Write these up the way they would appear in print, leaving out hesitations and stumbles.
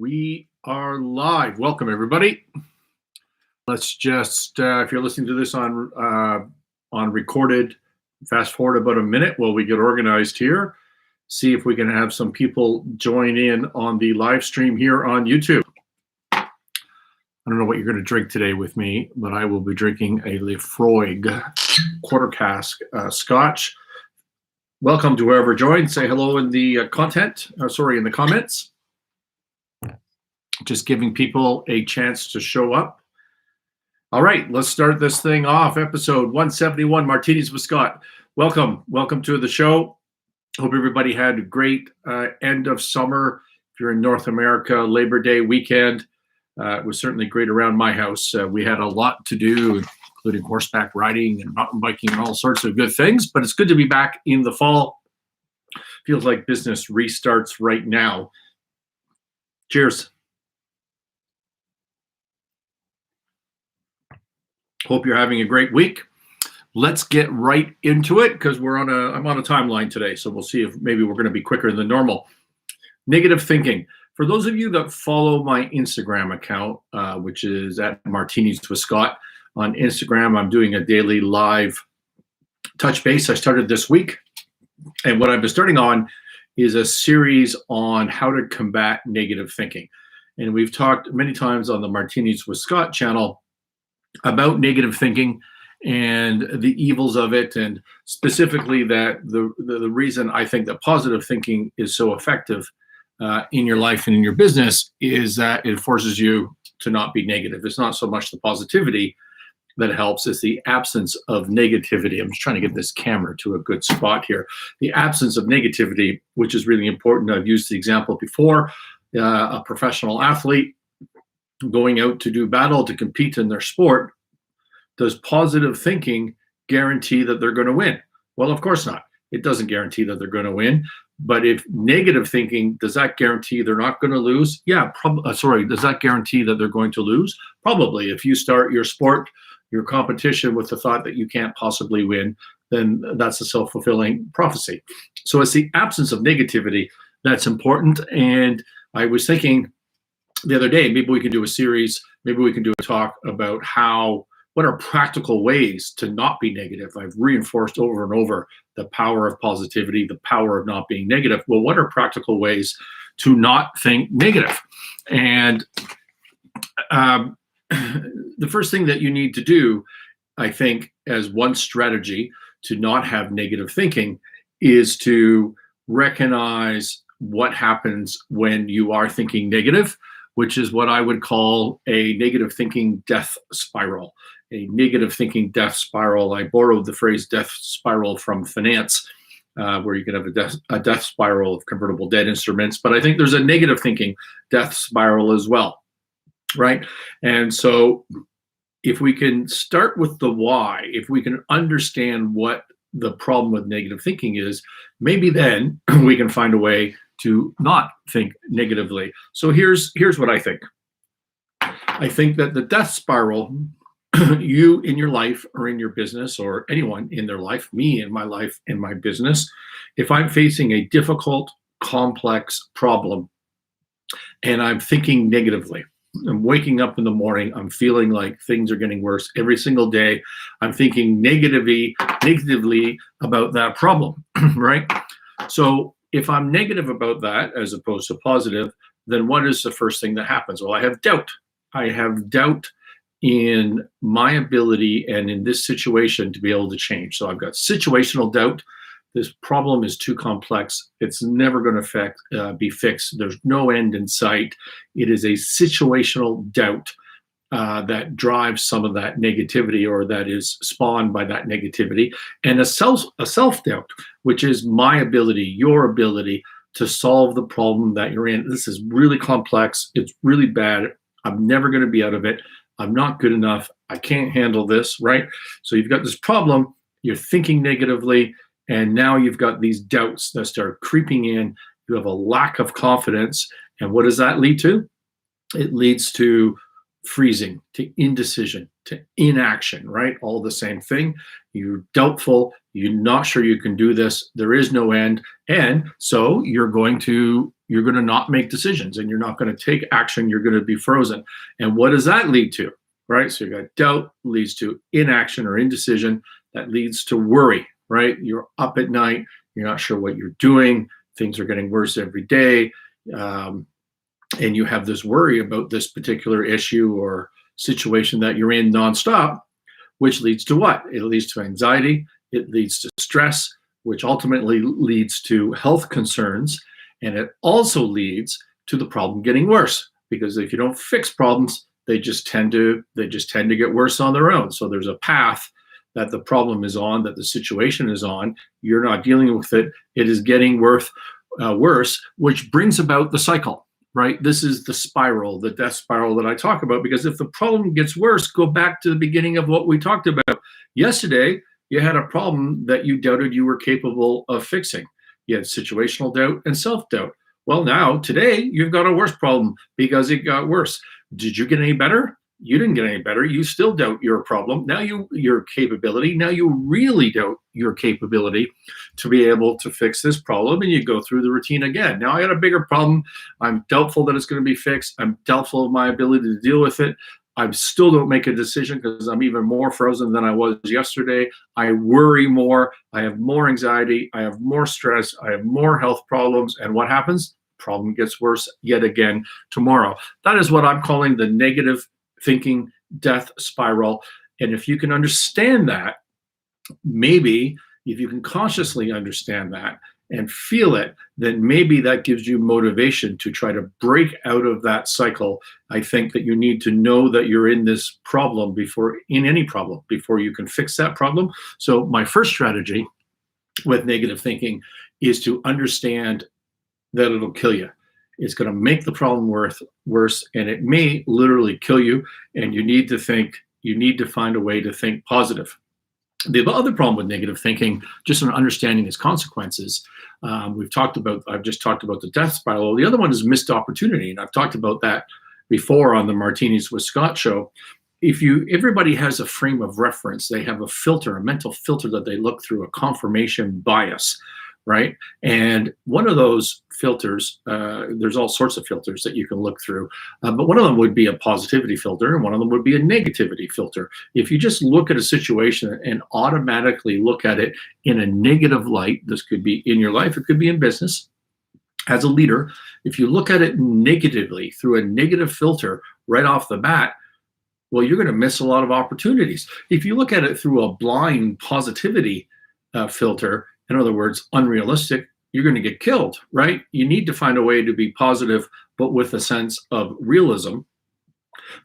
We are live. Welcome, everybody. Let's just, if you're listening to this on recorded, fast forward about a minute while we get organized here. See if we can have some people join in on the live stream here on YouTube. I don't know what you're going to drink today with me, but I will be drinking a Lefroy quarter cask Scotch. Welcome to whoever joined. Say hello in the in the comments. Just giving people a chance to show up. All right, let's start this thing off. Episode 171, Martinis with Scott. Welcome to the show. Hope everybody had a great end of summer. If you're in North America, Labor Day weekend. It was certainly great around my house. We had a lot to do, including horseback riding and mountain biking and all sorts of good things. But it's good to be back in the fall. Feels like business restarts right now. Cheers. Hope you're having a great week. Let's get right into it because I'm on a timeline today, so we'll see if maybe we're going to be quicker than normal. Negative thinking. For those of you that follow my Instagram account, which is at Martinis with Scott on Instagram, I'm doing a daily live touch base. I started this week, and what I've been starting on is a series on how to combat negative thinking. And we've talked many times on the Martinis with Scott channel about negative thinking and the evils of it, and specifically that the reason I think that positive thinking is so effective in your life and in your business is that it forces you to not be negative. It's not so much the positivity that helps, it's the absence of negativity. I'm just trying to get this camera to a good spot here. The absence of negativity, which is really important. I've used the example before, a professional athlete going out to do battle, to compete in their sport. Does positive thinking guarantee that they're going to win? Well, of course not. It doesn't guarantee that they're going to win. But if negative thinking, does that guarantee they're not going to lose? Yeah, does that guarantee that they're going to lose? Probably. If you start your sport, your competition with the thought that you can't possibly win, then that's a self-fulfilling prophecy. So it's the absence of negativity that's important. And I was thinking the other day, maybe we can do a series, maybe we can do a talk about what are practical ways to not be negative. I've reinforced over and over the power of positivity, the power of not being negative. Well, what are practical ways to not think negative? And the first thing that you need to do, I think, as one strategy to not have negative thinking is to recognize what happens when you are thinking negative, which is what I would call a negative thinking death spiral. A negative thinking death spiral. I borrowed the phrase death spiral from finance, where you can have a death spiral of convertible debt instruments. But I think there's a negative thinking death spiral as well, right? And so if we can start with the why, if we can understand what the problem with negative thinking is, maybe then we can find a way to not think negatively. So here's what I think. I think that the death spiral, you in your life or in your business, or anyone in their life, me in my life, in my business, if I'm facing a difficult, complex problem and I'm thinking negatively, I'm waking up in the morning, I'm feeling like things are getting worse every single day, I'm thinking negatively about that problem, right? So if I'm negative about that as opposed to positive, then what is the first thing that happens? Well, I have doubt. I have doubt in my ability and in this situation to be able to change. So I've got situational doubt. This problem is too complex. It's never going to be fixed. There's no end in sight. It is a situational doubt that drives some of that negativity, or that is spawned by that negativity, and a self-doubt, which is my ability, your ability to solve the problem that you're in. This is really complex. It's really bad. I'm never going to be out of it. I'm not good enough. I can't handle this, right? So you've got this problem, you're thinking negatively, and now you've got these doubts that start creeping in. You have a lack of confidence. And what does that lead to? It leads to freezing, to indecision, to inaction, right? All the same thing. You're doubtful, you're not sure you can do this, there is no end. And so you're going to you're going to not make decisions and you're not going to take action. You're going to be frozen. And what does that lead to? Right? So you got doubt leads to inaction or indecision. That leads to worry, right? You're up at night. You're not sure what you're doing. Things are getting worse every day. And you have this worry about this particular issue or situation that you're in nonstop, which leads to what? It leads to anxiety. It leads to stress, which ultimately leads to health concerns. And it also leads to the problem getting worse, because if you don't fix problems, they just tend to get worse on their own. So there's a path that the problem is on, that the situation is on. You're not dealing with it. It is getting worse, which brings about the cycle, right? This is the spiral, the death spiral that I talk about, because if the problem gets worse, go back to the beginning of what we talked about. Yesterday, you had a problem that you doubted you were capable of fixing. You had situational doubt and self-doubt. Well, now, today, you've got a worse problem because it got worse. Did you get any better? You didn't get any better. You still doubt your problem. Now your capability. Now you really doubt your capability to be able to fix this problem, and you go through the routine again. Now I got a bigger problem. I'm doubtful that it's going to be fixed. I'm doubtful of my ability to deal with it. I still don't make a decision because I'm even more frozen than I was yesterday. I worry more. I have more anxiety. I have more stress. I have more health problems. And what happens? Problem gets worse yet again tomorrow. That is what I'm calling the negative thinking death spiral. And if you can understand that, maybe if you can consciously understand that and feel it, then maybe that gives you motivation to try to break out of that cycle. I think that you need to know that you're in this problem before you can fix that problem. So my first strategy with negative thinking is to understand that it'll kill you. It's going to make the problem worse, and it may literally kill you. And you need to find a way to think positive. The other problem with negative thinking, just an understanding its consequences. I've just talked about the death spiral. The other one is missed opportunity, and I've talked about that before on the Martinis with Scott show. Everybody has a frame of reference. They have a filter, a mental filter that they look through, a confirmation bias, right? And one of those filters, there's all sorts of filters that you can look through, but one of them would be a positivity filter, and one of them would be a negativity filter. If you just look at a situation and automatically look at it in a negative light, this could be in your life, it could be in business, as a leader, if you look at it negatively through a negative filter right off the bat, well, you're going to miss a lot of opportunities. If you look at it through a blind positivity filter, in other words, unrealistic, you're going to get killed, right? You need to find a way to be positive, but with a sense of realism.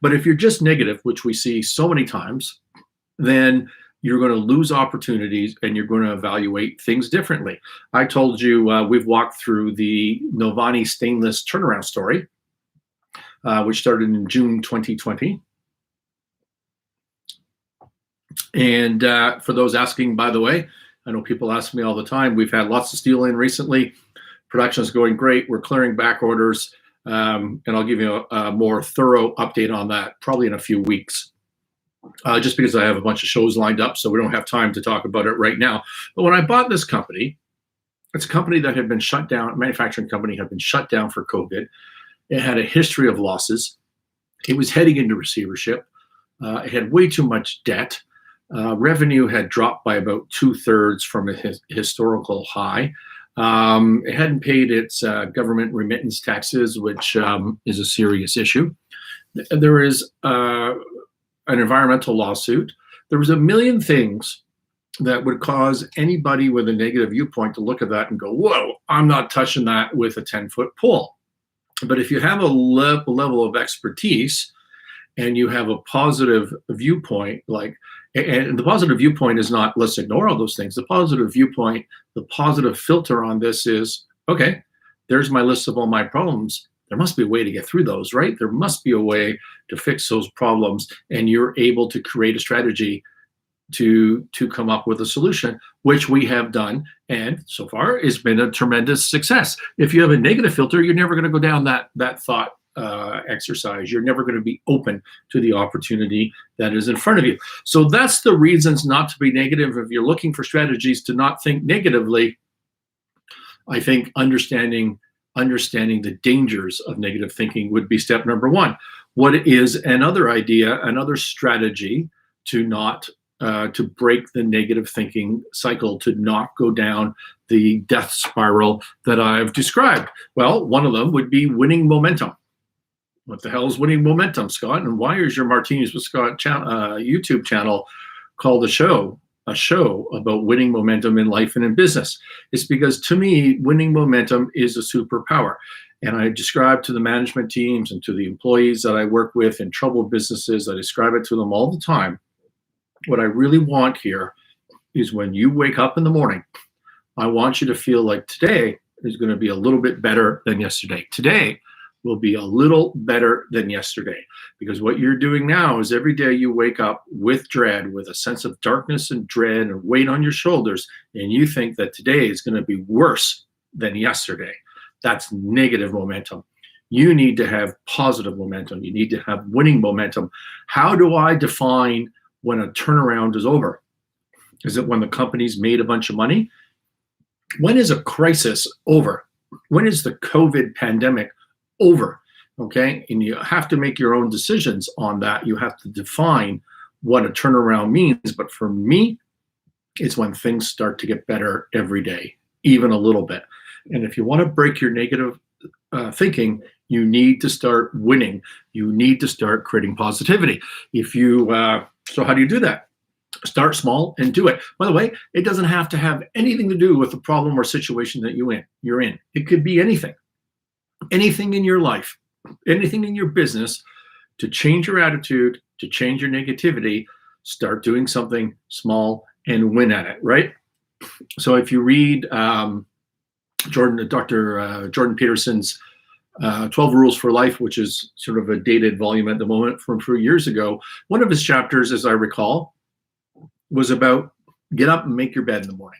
But if you're just negative, which we see so many times, then you're going to lose opportunities and you're going to evaluate things differently. I told you we've walked through the Novani Stainless turnaround story, which started in June 2020. And for those asking, by the way, I know people ask me all the time. We've had lots of steel in recently. Production is going great. We're clearing back orders. And I'll give you a more thorough update on that probably in a few weeks, just because I have a bunch of shows lined up, so we don't have time to talk about it right now. But when I bought this company, it's a company that had been shut down, a manufacturing company had been shut down for COVID. It had a history of losses. It was heading into receivership. It had way too much debt. Revenue had dropped by about 2/3 from a historical high. It hadn't paid its government remittance taxes, which is a serious issue. There is an environmental lawsuit. There was a million things that would cause anybody with a negative viewpoint to look at that and go, whoa, I'm not touching that with a 10-foot pole. But if you have a level of expertise and you have a positive viewpoint, and the positive viewpoint is not, let's ignore all those things. The positive viewpoint, the positive filter on this is, okay, there's my list of all my problems. There must be a way to get through those, right? There must be a way to fix those problems. And you're able to create a strategy to come up with a solution, which we have done. And so far, it's been a tremendous success. If you have a negative filter, you're never going to go down that thought exercise. You're never going to be open to the opportunity that is in front of you. So that's the reasons not to be negative. If you're looking for strategies to not think negatively, I think understanding understanding the dangers of negative thinking would be step number one. What is another idea, another strategy to not to break the negative thinking cycle, to not go down the death spiral that I've described? Well, one of them would be winning momentum. What the hell is winning momentum, Scott? And why is your Martinis with Scott YouTube channel called a show about winning momentum in life and in business? It's because, to me, winning momentum is a superpower. And I describe to the management teams and to the employees that I work with in troubled businesses, I describe it to them all the time. What I really want here is when you wake up in the morning, I want you to feel like today is going to be a little bit better than yesterday. Today will be a little better than yesterday. Because what you're doing now is every day you wake up with dread, with a sense of darkness and dread and weight on your shoulders, and you think that today is going to be worse than yesterday. That's negative momentum. You need to have positive momentum. You need to have winning momentum. How do I define when a turnaround is over? Is it when the company's made a bunch of money? When is a crisis over? When is the COVID pandemic over? Okay, and you have to make your own decisions on that. You have to define what a turnaround means. But for me, it's when things start to get better every day, even a little bit. And if you want to break your negative thinking, you need to start winning. You need to start creating positivity. So how do you do that? Start small and do it. By the way, it doesn't have to have anything to do with the problem or situation that you're in. It could be anything in your life, anything in your business. To change your attitude, to change your negativity, start doing something small and win at it, right? So if you read Dr. Jordan Peterson's 12 Rules for Life, which is sort of a dated volume at the moment from 3 years ago, one of his chapters, as I recall, was about get up and make your bed in the morning.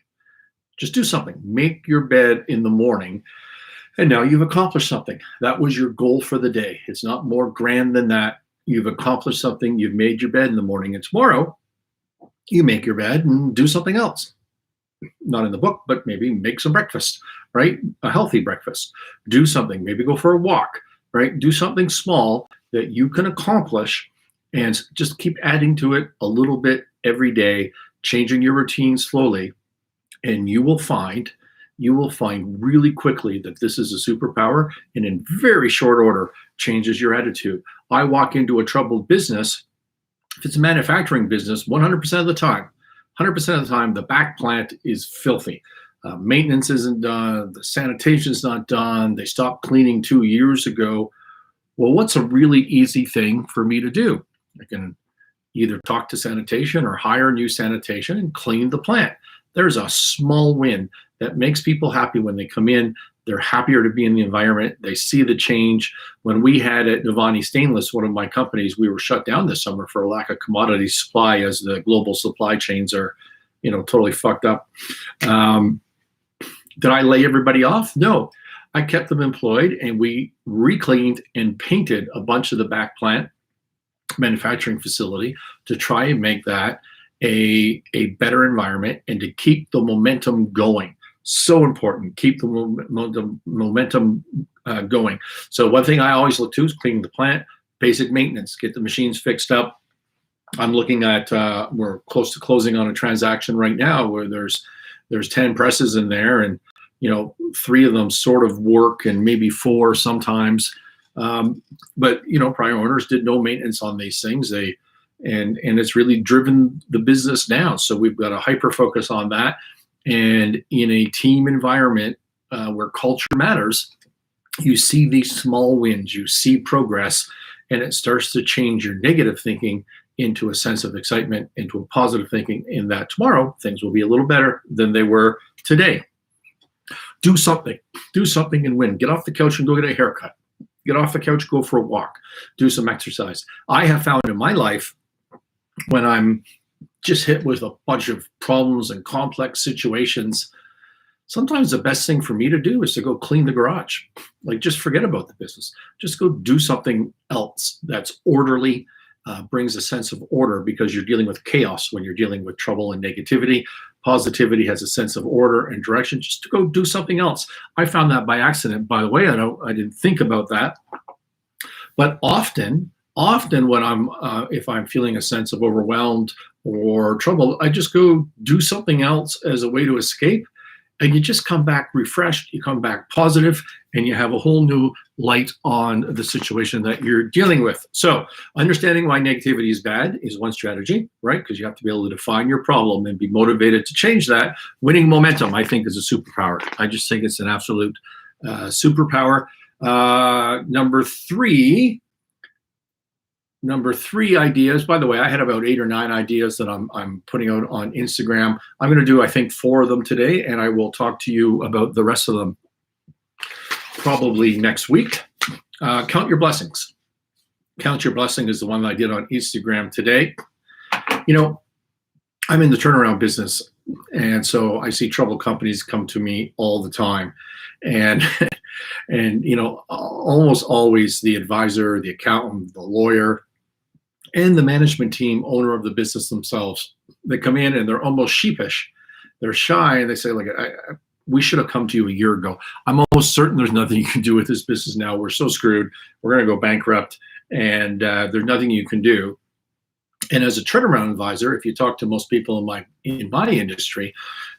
Just do something. Make your bed in the morning. And now you've accomplished something. That was your goal for the day. It's not more grand than that. You've accomplished something. You've made your bed in the morning. And tomorrow, you make your bed and do something else. Not in the book, but maybe make some breakfast, right? A healthy breakfast. Do something. Maybe go for a walk, right? Do something small that you can accomplish and just keep adding to it a little bit every day, changing your routine slowly. And you will find really quickly that this is a superpower, and in very short order changes your attitude. I walk into a troubled business, if it's a manufacturing business, 100% of the time, the back plant is filthy. Maintenance isn't done, the sanitation is not done, they stopped cleaning 2 years ago. Well, what's a really easy thing for me to do? I can either talk to sanitation or hire new sanitation and clean the plant. There's a small win that makes people happy when they come in. They're happier to be in the environment. They see the change. When we had at Navani Stainless, one of my companies, we were shut down this summer for a lack of commodity supply as the global supply chains are, totally fucked up. Did I lay everybody off? No. I kept them employed, and we re-cleaned and painted a bunch of the back plant manufacturing facility to try and make that a better environment and to keep the momentum going. So important. Keep the momentum going. So one thing I always look to is cleaning the plant, basic maintenance, get the machines fixed up. I'm looking at, we're close to closing on a transaction right now where there's 10 presses in there, and 3 of them sort of work and maybe 4 sometimes. But prior owners did no maintenance on these things. And it's really driven the business down. So we've got a hyper focus on that. And in a team environment where culture matters, you see these small wins, you see progress, and it starts to change your negative thinking into a sense of excitement, into a positive thinking, in that tomorrow things will be a little better than they were today. Do something and win. Get off the couch and go get a haircut. Get off the couch, go for a walk, do some exercise. I have found in my life, when I'm just hit with a bunch of problems and complex situations, sometimes the best thing for me to do is to go clean the garage. Like, just forget about the business. Just go do something else that's orderly, brings a sense of order, because you're dealing with chaos when you're dealing with trouble and negativity. Positivity has a sense of order and direction, just to go do something else. I found that by accident, by the way. I didn't think about that. But often when if I'm feeling a sense of overwhelmed or trouble, I just go do something else as a way to escape. And you just come back refreshed, you come back positive, and you have a whole new light on the situation that you're dealing with. So understanding why negativity is bad is one strategy, right? Because you have to be able to define your problem and be motivated to change that. Winning momentum, I think, is a superpower. I just think it's an absolute superpower. Number three ideas. By the way, I had about 8 or 9 ideas that I'm putting out on Instagram. I'm going to do, I think, 4 of them today, and I will talk to you about the rest of them probably next week. Count your blessings. Count your blessing is the one that I did on Instagram today. You know, I'm in the turnaround business, and so I see troubled companies come to me all the time. And you know, almost always the advisor, the accountant, the lawyer, and the management team, owner of the business themselves, they come in and they're almost sheepish. They're shy, and they say, like, we should have come to you a year ago. I'm almost certain there's nothing you can do with this business now. We're so screwed. We're going to go bankrupt, and there's nothing you can do. And as a turnaround advisor, if you talk to most people in my industry,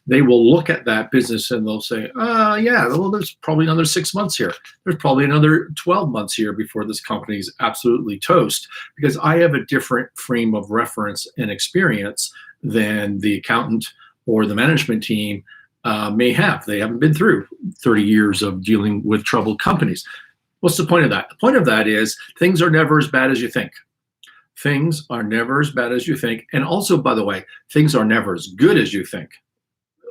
they will look at that business and they'll say, yeah, well, there's probably another 6 months here. There's probably another 12 months here before this company is absolutely toast, because I have a different frame of reference and experience than the accountant or the management team may have. They haven't been through 30 years of dealing with troubled companies. What's the point of that? The point of that is things are never as bad as you think. Things are never as bad as you think. And also, by the way, things are never as good as you think.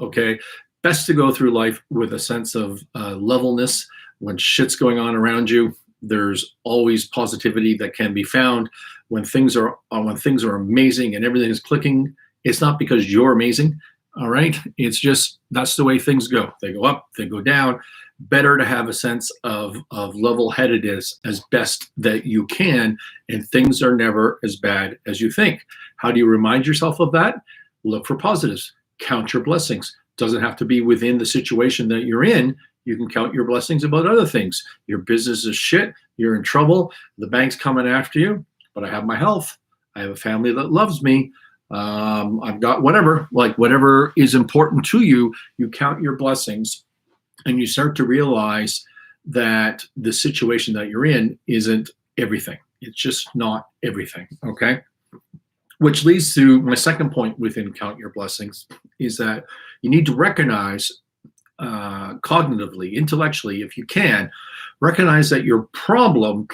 Okay? Best to go through life with a sense of levelness. When shit's going on around you, there's always positivity that can be found. When things are amazing and everything is clicking, it's not because you're amazing. All right? It's just, that's the way things go. They go up, they go down. Better to have a sense of level-headedness as best that you can, and things are never as bad as you think. How do you remind yourself of that? Look for positives. Count your blessings. Doesn't have to be within the situation that you're in. You can count your blessings about other things. Your business is shit. You're in trouble. The bank's coming after you, but I have my health. I have a family that loves me. I've got whatever is important to you. You count your blessings, and you start to realize that the situation that you're in isn't everything. It's just not everything, okay? Which leads to my second point within Count Your Blessings, is that you need to recognize cognitively, intellectually, if you can, recognize that your problem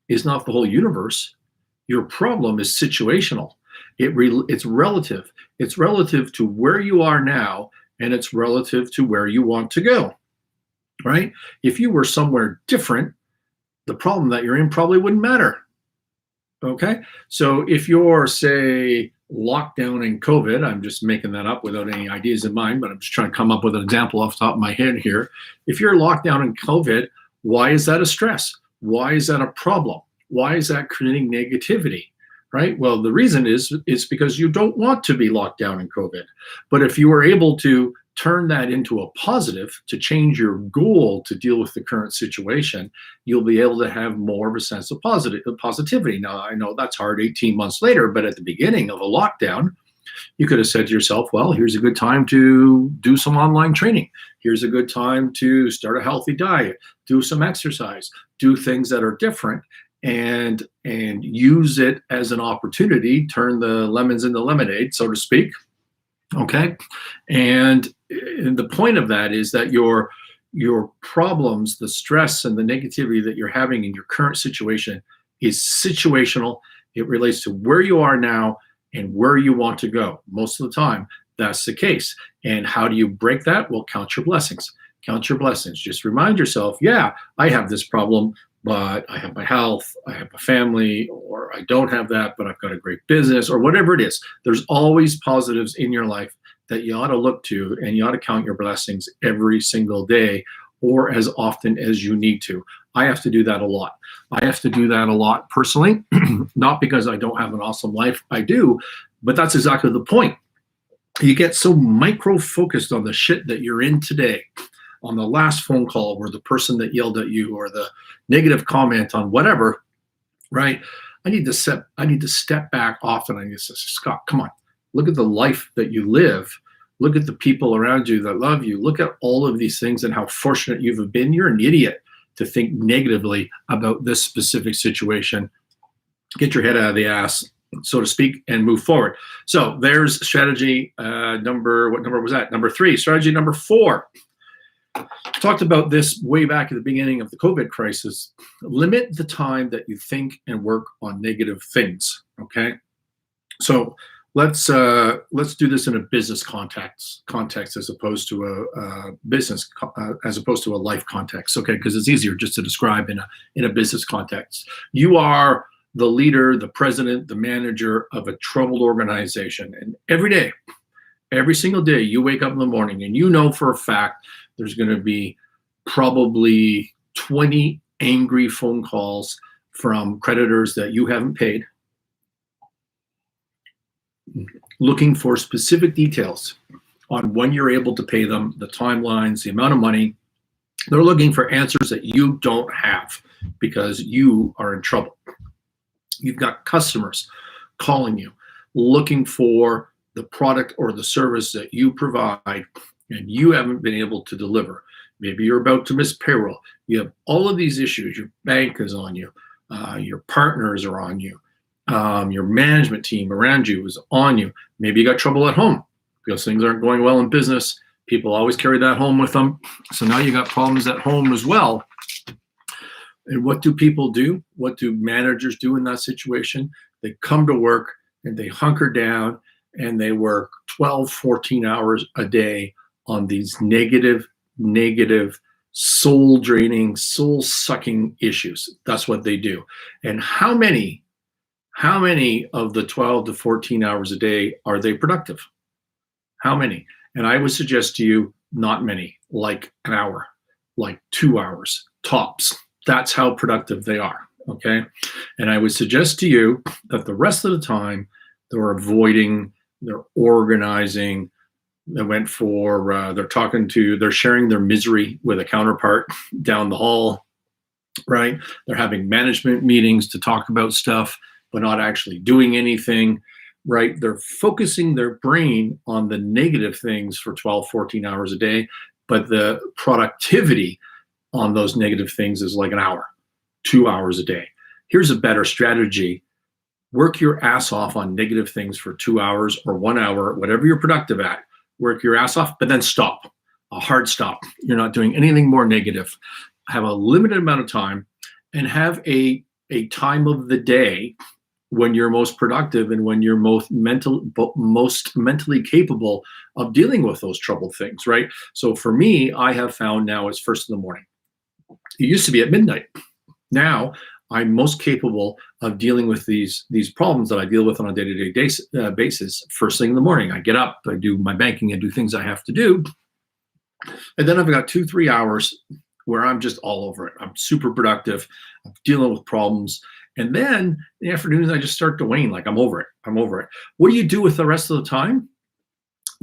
is not the whole universe. Your problem is situational. It's relative. It's relative to where you are now, and it's relative to where you want to go. Right? If you were somewhere different, the problem that you're in probably wouldn't matter. Okay? So if you're, say, locked down in COVID, I'm just making that up without any ideas in mind, but I'm just trying to come up with an example off the top of my head here. If you're locked down in COVID, why is that a stress? Why is that a problem? Why is that creating negativity? Right? Well, the reason is because you don't want to be locked down in COVID. But if you were able to turn that into a positive, to change your goal to deal with the current situation, you'll be able to have more of a sense of positivity. Now, I know that's hard 18 months later, but at the beginning of a lockdown, you could have said to yourself, well, here's a good time to do some online training. Here's a good time to start a healthy diet, do some exercise, do things that are different, and use it as an opportunity, turn the lemons into lemonade, so to speak. Okay? And the point of that is that your problems, the stress and the negativity that you're having in your current situation is situational. It relates to where you are now and where you want to go. Most of the time, that's the case. And how do you break that? Well, count your blessings. Count your blessings. Just remind yourself, yeah, I have this problem, but I have my health, I have a family, or I don't have that, but I've got a great business, or whatever it is. There's always positives in your life that you ought to look to, and you ought to count your blessings every single day, or as often as you need to. I have to do that a lot. I have to do that a lot personally, not because I don't have an awesome life. I do, but that's exactly the point. You get so micro focused on the shit that you're in today, on the last phone call where the person that yelled at you or the negative comment on whatever, right? I need to step back often. I need to say, Scott, come on, look at the life that you live. Look at the people around you that love you. Look at all of these things and how fortunate you've been. You're an idiot to think negatively about this specific situation. Get your head out of the ass, so to speak, and move forward. So there's strategy what number was that? Number 3. Strategy number 4. Talked about this way back at the beginning of the COVID crisis. Limit the time that you think and work on negative things. Okay, so let's do this in a business context as opposed to a life context. Okay, because it's easier just to describe in a business context. You are the leader, the president, the manager of a troubled organization, and every single day, you wake up in the morning and you know for a fact there's going to be probably 20 angry phone calls from creditors that you haven't paid, looking for specific details on when you're able to pay them, the timelines, the amount of money. They're looking for answers that you don't have because you are in trouble. You've got customers calling you, looking for the product or the service that you provide, and you haven't been able to deliver. Maybe you're about to miss payroll. You have all of these issues. Your bank is on you. Your partners are on you. Your management team around you is on you. Maybe you got trouble at home because things aren't going well in business. People always carry that home with them. So now you got problems at home as well. And what do people do? What do managers do in that situation? They come to work and they hunker down and they work 12, 14 hours a day on these negative, soul-draining, soul-sucking issues. That's what they do. And how many of the 12 to 14 hours a day are they productive? How many? And I would suggest to you, not many, like an hour, like 2 hours, tops. That's how productive they are, okay? And I would suggest to you that the rest of the time, they're avoiding, they're organizing, they're sharing their misery with a counterpart down the hall, right? They're having management meetings to talk about stuff, but not actually doing anything, right? They're focusing their brain on the negative things for 12, 14 hours a day, but the productivity on those negative things is like an hour, 2 hours a day. Here's a better strategy. Work your ass off on negative things for 2 hours or 1 hour, whatever you're productive at. Work your ass off, but then stop, a hard stop. You're not doing anything more negative. Have a limited amount of time and have a time of the day when you're most productive and when you're most mentally capable of dealing with those troubled things, right? So for me, I have found now it's first in the morning. It used to be at midnight. Now I'm most capable of dealing with these problems that I deal with on a day-to-day basis first thing in the morning. I get up, I do my banking, I do things I have to do. And then I've got 2-3 hours where I'm just all over it. I'm super productive. I'm dealing with problems. And then in the afternoons, I just start to wane, like I'm over it. What do you do with the rest of the time?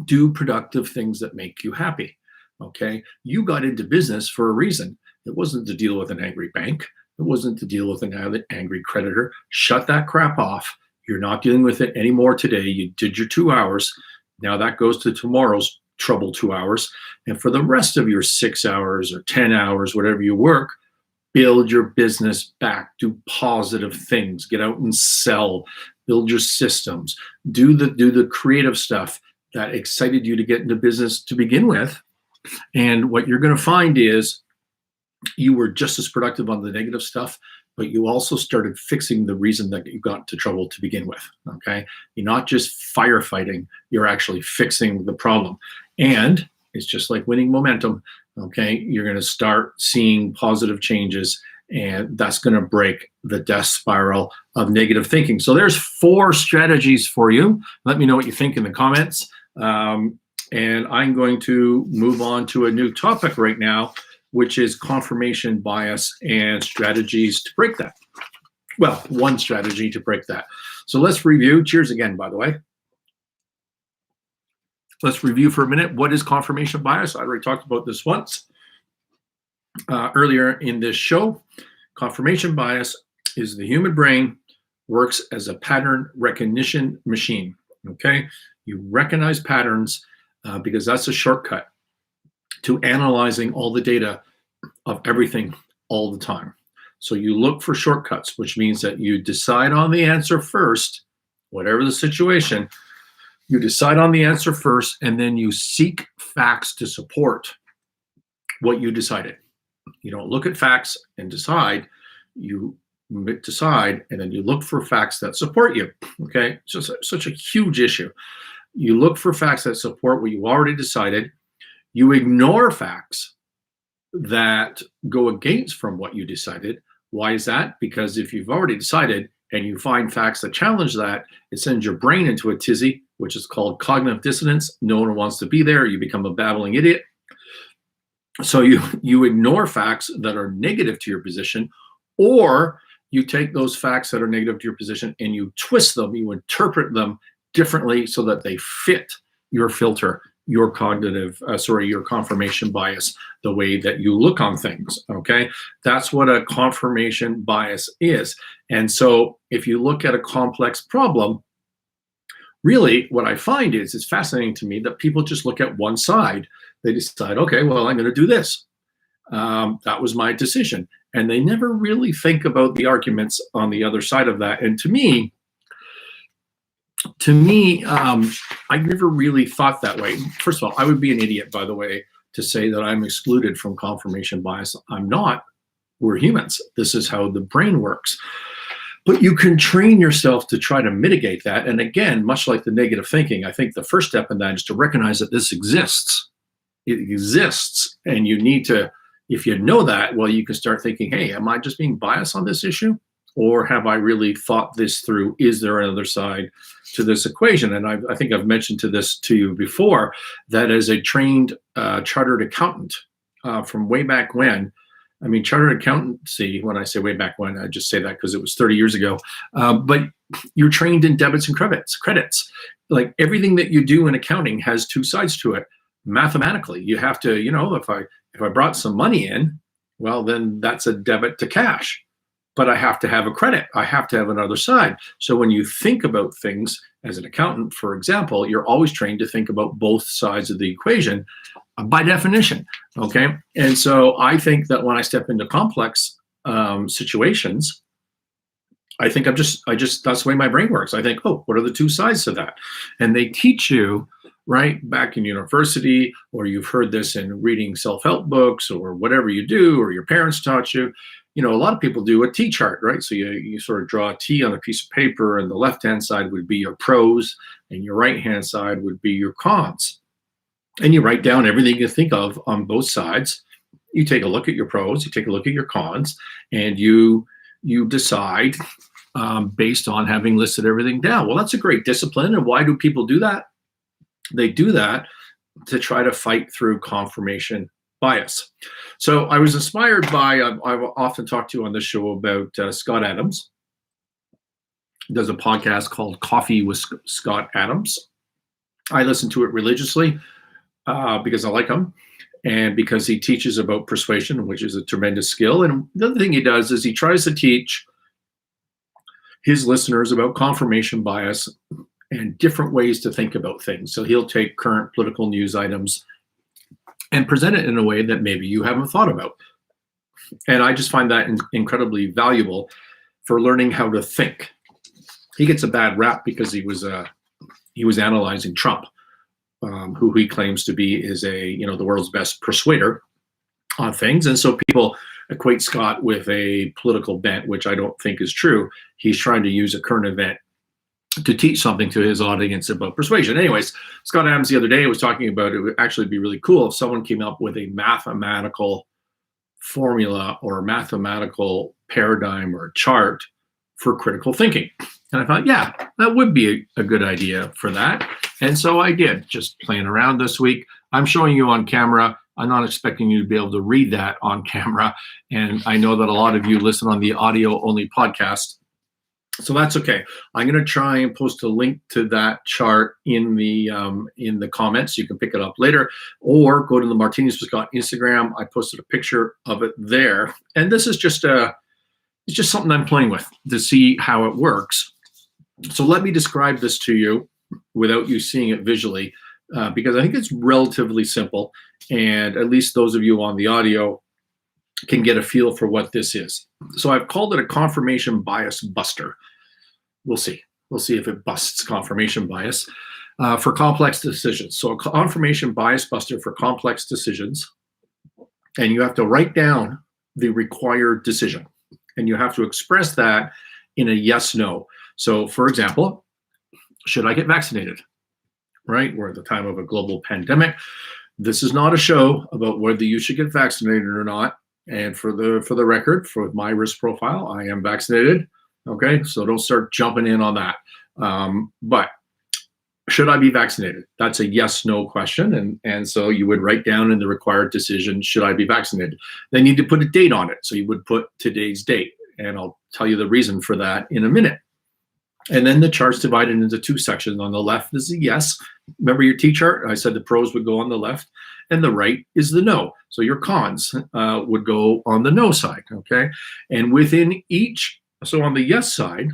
Do productive things that make you happy, okay? You got into business for a reason. It wasn't to deal with an angry bank. It wasn't to deal with an angry creditor. Shut that crap off. You're not dealing with it anymore today. You did your 2 hours. Now that goes to tomorrow's trouble 2 hours. And for the rest of your 6 hours or 10 hours, whatever you work, build your business back. Do positive things. Get out and sell. Build your systems. Do the creative stuff that excited you to get into business to begin with. And what you're going to find is you were just as productive on the negative stuff, but you also started fixing the reason that you got into trouble to begin with, okay? You're not just firefighting, you're actually fixing the problem. And it's just like winning momentum, okay? You're gonna start seeing positive changes, and that's gonna break the death spiral of negative thinking. So there's 4 strategies for you. Let me know what you think in the comments. And I'm going to move on to a new topic right now, which is confirmation bias and strategies to break that. Well, one strategy to break that. So let's review. Cheers again, by the way. Let's review for a minute. What is confirmation bias? I already talked about this once earlier in this show. Confirmation bias is the human brain works as a pattern recognition machine. Okay, you recognize patterns because that's a shortcut to analyzing all the data of everything all the time. So you look for shortcuts, which means that you decide on the answer first, whatever the situation. You decide on the answer first, and then you seek facts to support what you decided. You don't look at facts and decide. You decide, and then you look for facts that support you. Okay, so such a huge issue. You look for facts that support what you already decided. You ignore facts that go against from what you decided. Why is that? Because if you've already decided and you find facts that challenge that, it sends your brain into a tizzy, which is called cognitive dissonance. No one wants to be there. You become a babbling idiot. So you ignore facts that are negative to your position, or you take those facts that are negative to your position and you twist them, you interpret them differently so that they fit your filter, your your confirmation bias, the way that you look on things. Okay, that's what a confirmation bias is. And so if you look at a complex problem, really what I find is it's fascinating to me that people just look at one side. They decide, okay, well, I'm going to do this. That was my decision. And they never really think about the arguments on the other side of that. And to me, I never really thought that way. First of all, I would be an idiot, by the way, to say that I'm excluded from confirmation bias. I'm not. We're humans. This is how the brain works. But you can train yourself to try to mitigate that. And again, much like the negative thinking, I think the first step in that is to recognize that this exists. It exists. And you need to, if you know that, well, you can start thinking, hey, am I just being biased on this issue? Or have I really thought this through? Is there another side to this equation? And I think I've mentioned to you before that as a trained chartered accountant from way back when, I mean, chartered accountancy, when I say way back when, I just say that because it was 30 years ago, but you're trained in debits and credits. Like everything that you do in accounting has two sides to it. Mathematically, you have to, if I brought some money in, well, then that's a debit to cash. But I have to have a credit. I have to have another side. So when you think about things as an accountant, for example, you're always trained to think about both sides of the equation by definition, okay? And so I think that when I step into complex situations, I think that's the way my brain works. I think, oh, what are the two sides to that? And they teach you, right, back in university, or you've heard this in reading self-help books or whatever you do, or your parents taught you. A lot of people do a T chart, right? So you sort of draw a T on a piece of paper, and the left-hand side would be your pros, and your right-hand side would be your cons. And you write down everything you think of on both sides. You take a look at your pros, you take a look at your cons, and you decide based on having listed everything down. Well, that's a great discipline. And why do people do that? They do that to try to fight through confirmation bias. So I was inspired by, I've often talked to you on this show about Scott Adams. He does a podcast called Coffee with Scott Adams. I listen to it religiously because I like him and because he teaches about persuasion, which is a tremendous skill. And the other thing he does is he tries to teach his listeners about confirmation bias and different ways to think about things. So he'll take current political news items and present it in a way that maybe you haven't thought about. And I just find that incredibly valuable for learning how to think. He gets a bad rap because he was analyzing Trump, who he claims to be is the world's best persuader on things. And so people equate Scott with a political bent, which I don't think is true. He's trying to use a current event to teach something to his audience about persuasion. Anyways, Scott Adams the other day was talking about it would actually be really cool if someone came up with a mathematical formula or a mathematical paradigm or chart for critical thinking. And I thought, yeah, that would be a good idea for that. And so I did, just playing around this week. I'm showing you on camera I'm not expecting you to be able to read that on camera. And I know that a lot of you listen on the audio only podcast. So that's okay. I'm going to try and post a link to that chart in the comments. You can pick it up later, or go to the Martinis with Scott Instagram. I posted a picture of it there, and this is just it's just something I'm playing with to see how it works. So let me describe this to you without you seeing it visually, because I think it's relatively simple, and at least those of you on the audio can get a feel for what this is. So I've called it a confirmation bias buster. We'll see. We'll see if it busts confirmation bias for complex decisions. So a confirmation bias buster for complex decisions, and you have to write down the required decision, and you have to express that in a yes, no. So for example, should I get vaccinated? Right? We're at the time of a global pandemic. This is not a show about whether you should get vaccinated or not. And for the record, for my risk profile, I am vaccinated. Okay, so don't start jumping in on that. But should I be vaccinated? That's a yes/no question, and so you would write down in the required decision, should I be vaccinated? Then you need to put a date on it. So you would put today's date, and I'll tell you the reason for that in a minute. And then the chart's divided into two sections. On the left is the yes. Remember your T-chart? I said the pros would go on the left, and the right is the no. So your cons would go on the no side, okay? And within each, so on the yes side,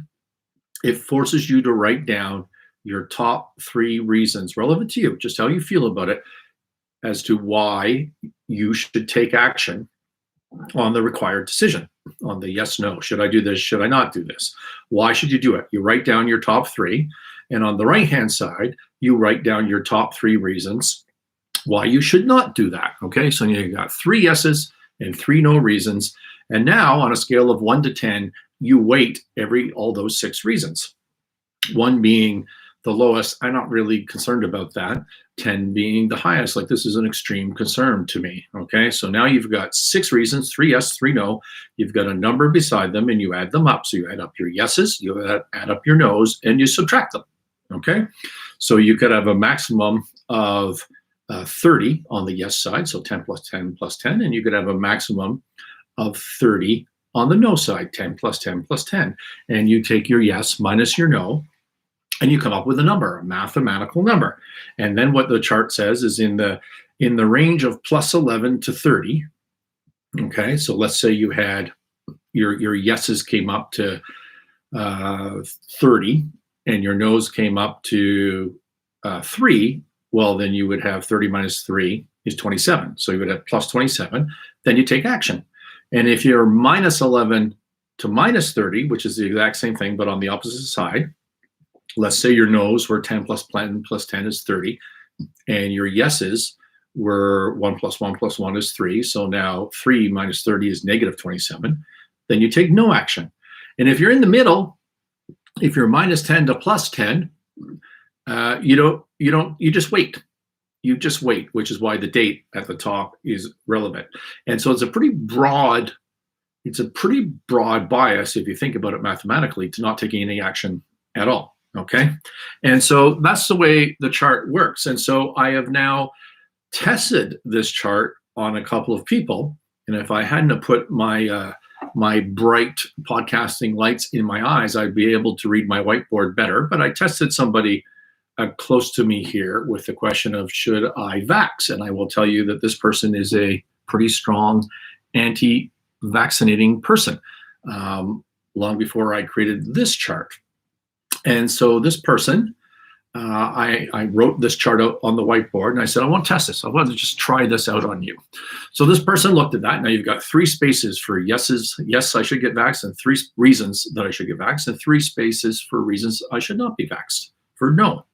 it forces you to write down your top 3 reasons relevant to you, just how you feel about it, as to why you should take action on the required decision, on the yes, no. Should I do this? Should I not do this? Why should you do it? You write down your top 3. And on the right-hand side, you write down your top 3 reasons why you should not do that. Okay, so you got 3 yeses and 3 no reasons. And now on a scale of 1 to 10, you weight all those 6 reasons. 1 being the lowest, I'm not really concerned about that. 10 being the highest, like this is an extreme concern to me. Okay, so now you've got 6 reasons, 3 yes, 3 no. You've got a number beside them and you add them up. So you add up your yeses, you add up your nos, and you subtract them. Okay, so you could have a maximum of 30 on the yes side, so 10 plus 10 plus 10, and you could have a maximum of 30 on the no side, 10 plus 10 plus 10. And you take your yes minus your no, and you come up with a number, a mathematical number. And then what the chart says is in the range of plus 11 to 30. Okay, so let's say you had your yeses came up to 30, and your no's came up to 3. Well, then you would have 30 minus 3 is 27. So you would have plus 27. Then you take action. And if you're minus 11 to minus 30, which is the exact same thing, but on the opposite side, let's say your no's were 10 plus 10 plus 10 is 30, and your yeses were 1 plus 1 plus 1 is 3. So now 3 minus 30 is negative 27. Then you take no action. And if you're in the middle, if you're minus 10 to plus 10, you just wait. You just wait, which is why the date at the top is relevant. And so it's a pretty broad bias, if you think about it mathematically, to not taking any action at all. Okay. And so that's the way the chart works. And so I have now tested this chart on a couple of people. And if I hadn't have put my my bright podcasting lights in my eyes, I'd be able to read my whiteboard better. But I tested somebody close to me here with the question of should I vax? And I will tell you that this person is a pretty strong anti-vaccinating person, long before I created this chart. And so this person, I wrote this chart out on the whiteboard, and I said, I want to test this. I want to just try this out on you. So this person looked at that. Now you've got 3 spaces for yeses, yes, I should get vaxxed, and 3 reasons that I should get vaxxed, and 3 spaces for reasons I should not be vaxxed, for no.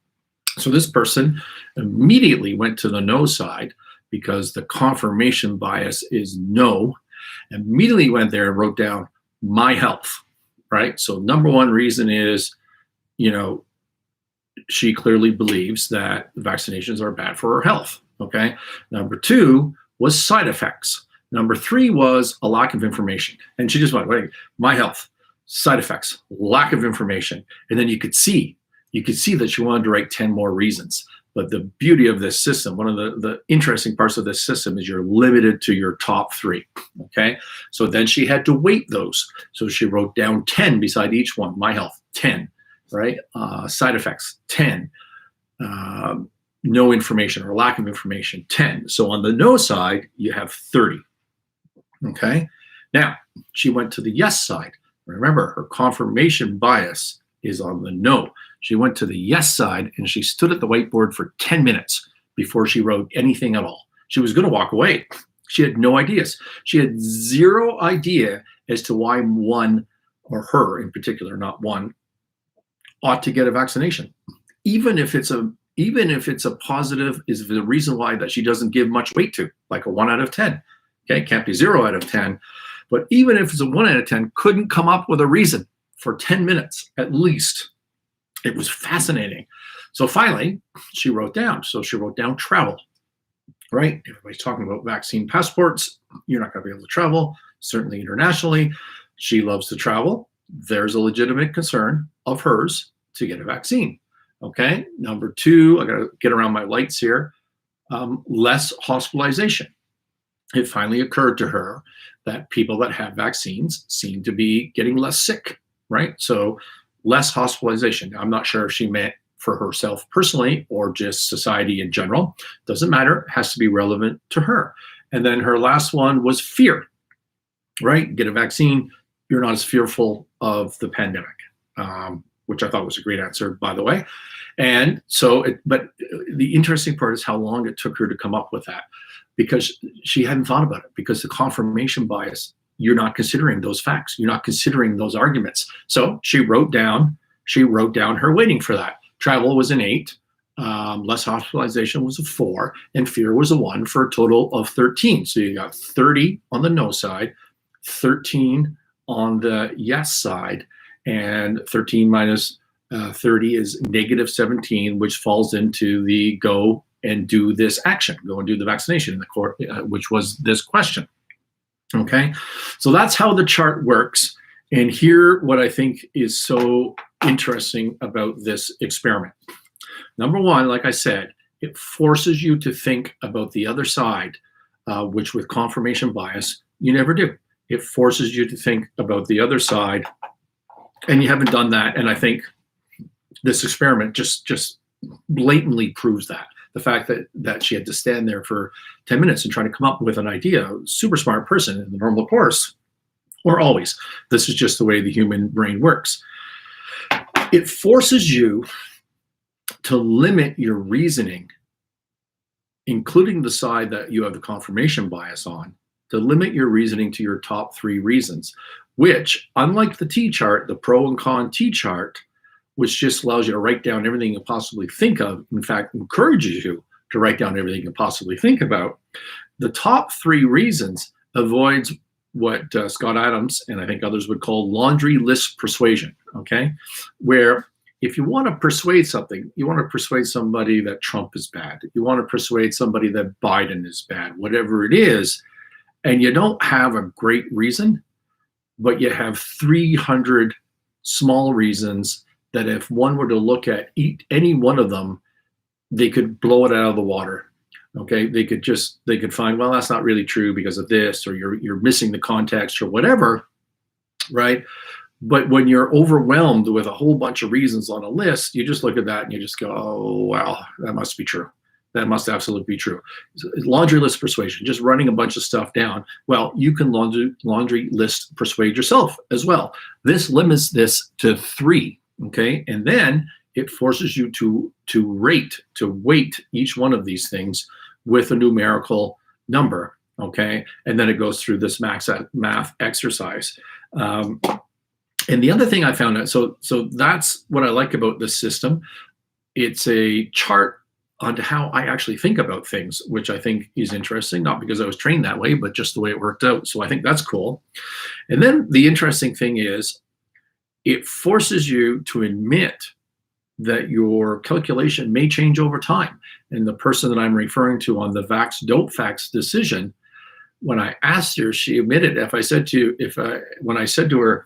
So this person immediately went to the no side because the confirmation bias is no. Immediately went there and wrote down my health, right? So number 1 reason is, she clearly believes that vaccinations are bad for her health, okay? Number 2 was side effects. Number 3 was a lack of information. And she just went, wait, my health, side effects, lack of information. And then you could see that she wanted to write 10 more reasons. But the beauty of this system, one of the interesting parts of this system is you're limited to your top 3, okay? So then she had to weight those. So she wrote down 10 beside each one. My health, 10, right? Side effects, 10. No information or lack of information, 10. So on the no side, you have 30, okay? Now, she went to the yes side. Remember, her confirmation bias is on the no. She went to the yes side and she stood at the whiteboard for 10 minutes before she wrote anything at all. She was going to walk away. She had no ideas. She had zero idea as to why one, or her in particular, not one, ought to get a vaccination. Even if it's a positive, is the reason why that she doesn't give much weight to, like a 1 out of 10. Okay, it can't be 0 out of 10. But even if it's a 1 out of 10, couldn't come up with a reason for 10 minutes at least. It was fascinating. So finally, she wrote down. So she wrote down travel, right? Everybody's talking about vaccine passports. You're not going to be able to travel, certainly internationally. She loves to travel. There's a legitimate concern of hers to get a vaccine. Okay. Number 2, I got to get around my lights here. Less hospitalization. It finally occurred to her that people that have vaccines seem to be getting less sick, right? So less hospitalization. Now, I'm not sure if she meant for herself personally or just society in general. Doesn't matter. It has to be relevant to her. And then her last one was fear, right? Get a vaccine. You're not as fearful of the pandemic, which I thought was a great answer, by the way. And so, but the interesting part is how long it took her to come up with that, because she hadn't thought about it, because the confirmation bias, you're not considering those facts. You're not considering those arguments. So she wrote down her weighting for that. Travel was an 8, less hospitalization was a 4, and fear was a 1, for a total of 13. So you got 30 on the no side, 13 on the yes side, and 13 minus 30 is negative 17, which falls into the go and do this action, go and do the vaccination in the court, which was this question. Okay, so that's how the chart works. And here, what I think is so interesting about this experiment. Number 1, like I said, it forces you to think about the other side, which with confirmation bias, you never do. It forces you to think about the other side, and you haven't done that. And I think this experiment just blatantly proves that. The fact that she had to stand there for 10 minutes and try to come up with an idea, super smart person in the normal course, or always. This is just the way the human brain works. It forces you to limit your reasoning, including the side that you have the confirmation bias on, to limit your reasoning to your top 3 reasons, which, unlike the T chart, the pro and con T chart, which just allows you to write down everything you possibly think of, in fact, encourages you to write down everything you possibly think about, the top 3 reasons avoids what Scott Adams and I think others would call laundry list persuasion, okay? Where if you want to persuade something, you want to persuade somebody that Trump is bad, you want to persuade somebody that Biden is bad, whatever it is, and you don't have a great reason, but you have 300 small reasons that if one were to look at any one of them, they could blow it out of the water. Okay, they could find, well, that's not really true because of this, or you're missing the context or whatever, right? But when you're overwhelmed with a whole bunch of reasons on a list, you just look at that and you just go, oh, wow, that must be true. That must absolutely be true. Laundry list persuasion, just running a bunch of stuff down. Well, you can laundry list persuade yourself as well. This limits this to 3, okay? And then it forces you to weight each one of these things with a numerical number, okay? And then it goes through this math exercise. And the other thing I found out, so that's what I like about this system. It's a chart onto how I actually think about things, which I think is interesting, not because I was trained that way, but just the way it worked out. So I think that's cool. And then the interesting thing is it forces you to admit that your calculation may change over time. And the person that I'm referring to on the Vax Dope Facts decision, when I asked her, she admitted, when I said to her,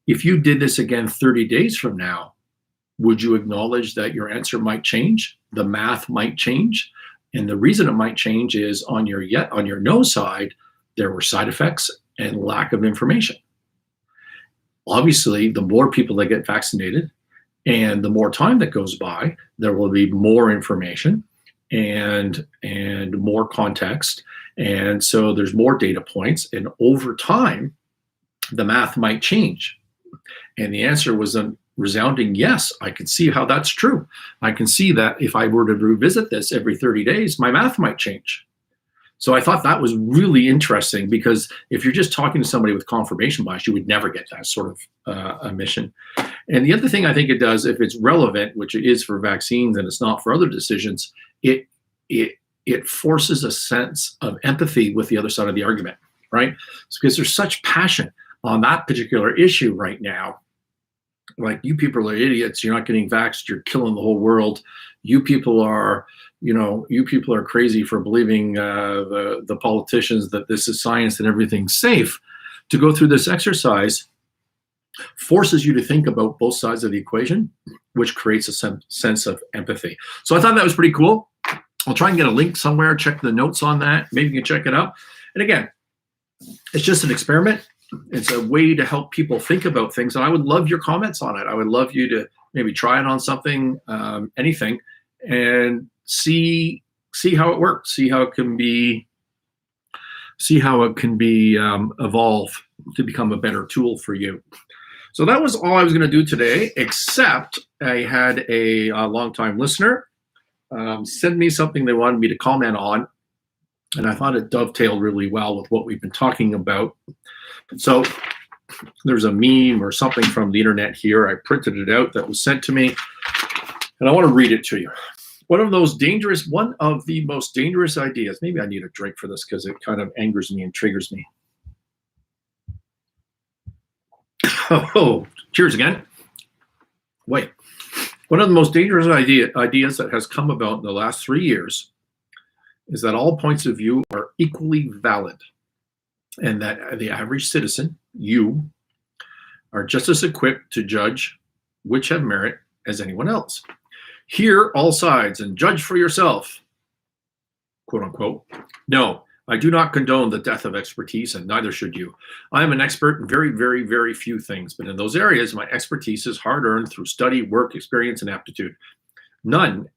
if you did this again 30 days from now, would you acknowledge that your answer might change? The math might change. And the reason it might change is on your no side, there were side effects and lack of information. Obviously, the more people that get vaccinated and the more time that goes by, there will be more information and more context. And so there's more data points. And over time, the math might change. And the answer was a resounding yes. I can see how that's true. I can see that if I were to revisit this every 30 days, my math might change. So I thought that was really interesting, because if you're just talking to somebody with confirmation bias, you would never get that sort of omission. And the other thing I think it does, if it's relevant, which it is for vaccines and it's not for other decisions, it forces a sense of empathy with the other side of the argument, right? It's because there's such passion on that particular issue right now. Like, you people are idiots. You're not getting vaxxed. You're killing the whole world. You people are crazy for believing the politicians that this is science and everything's safe. To go through this exercise forces you to think about both sides of the equation, which creates a sense of empathy. So I thought that was pretty cool. I'll try and get a link somewhere, check the notes on that. Maybe you can check it out. And again, it's just an experiment. It's a way to help people think about things. And I would love your comments on it. I would love you to maybe try it on something, anything, and see how it works, see how it can be evolved to become a better tool for you. So that was all I was going to do today, except I had a longtime listener send me something they wanted me to comment on, and I thought it dovetailed really well with what we've been talking about. So there's a meme or something from the internet here. I printed it out that was sent to me, and I want to read it to you. One of the most dangerous ideas. Maybe I need a drink for this because it kind of angers me and triggers me. Oh, cheers again. Wait. One of the most dangerous ideas that has come about in the last 3 years is that all points of view are equally valid, and that the average citizen, you, are just as equipped to judge which have merit as anyone else. Hear all sides and judge for yourself, quote unquote. No, I do not condone the death of expertise, and neither should you. I am an expert in very, very, very few things, but in those areas, my expertise is hard-earned through study, work, experience, and aptitude. None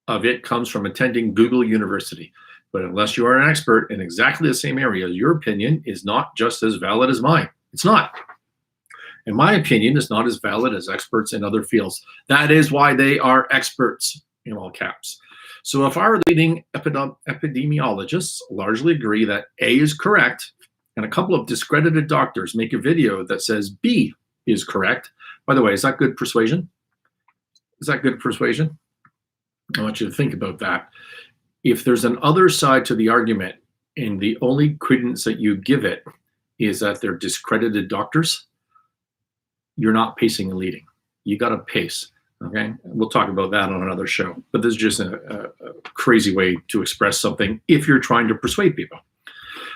of it comes from attending Google University. But unless you are an expert in exactly the same area, your opinion is not just as valid as mine. It's not. And my opinion is not as valid as experts in other fields. That is why they are experts, in all caps. So if our leading epidemiologists largely agree that A is correct, and a couple of discredited doctors make a video that says B is correct, by the way, is that good persuasion? Is that good persuasion? I want you to think about that. If there's an other side to the argument, and the only credence that you give it is that they're discredited doctors, you're not pacing and leading. You got to pace. Okay, we'll talk about that on another show. But this is just a crazy way to express something if you're trying to persuade people.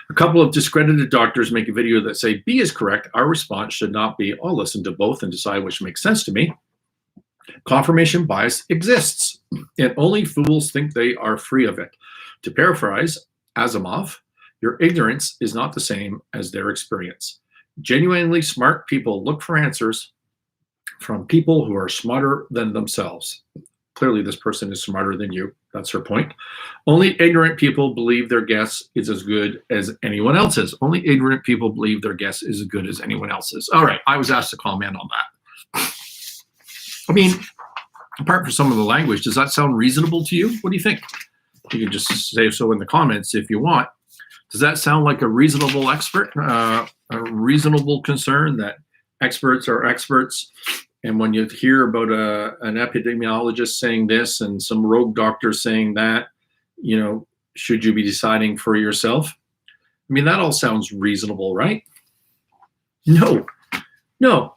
A couple of discredited doctors make a video that say B is correct. Our response should not be, I'll listen to both and decide which makes sense to me. Confirmation bias exists, and only fools think they are free of it. To paraphrase Asimov, your ignorance is not the same as their experience. Genuinely smart people look for answers from people who are smarter than themselves. Clearly, this person is smarter than you. That's her point. Only ignorant people believe their guess is as good as anyone else's. Only ignorant people believe their guess is as good as anyone else's. All right, I was asked to comment on that. I mean, apart from some of the language, does that sound reasonable to you? What do you think? You can just say so in the comments if you want. Does that sound like a reasonable a reasonable concern that experts are experts? And when you hear about an epidemiologist saying this and some rogue doctor saying that, should you be deciding for yourself? I mean, that all sounds reasonable, right? No,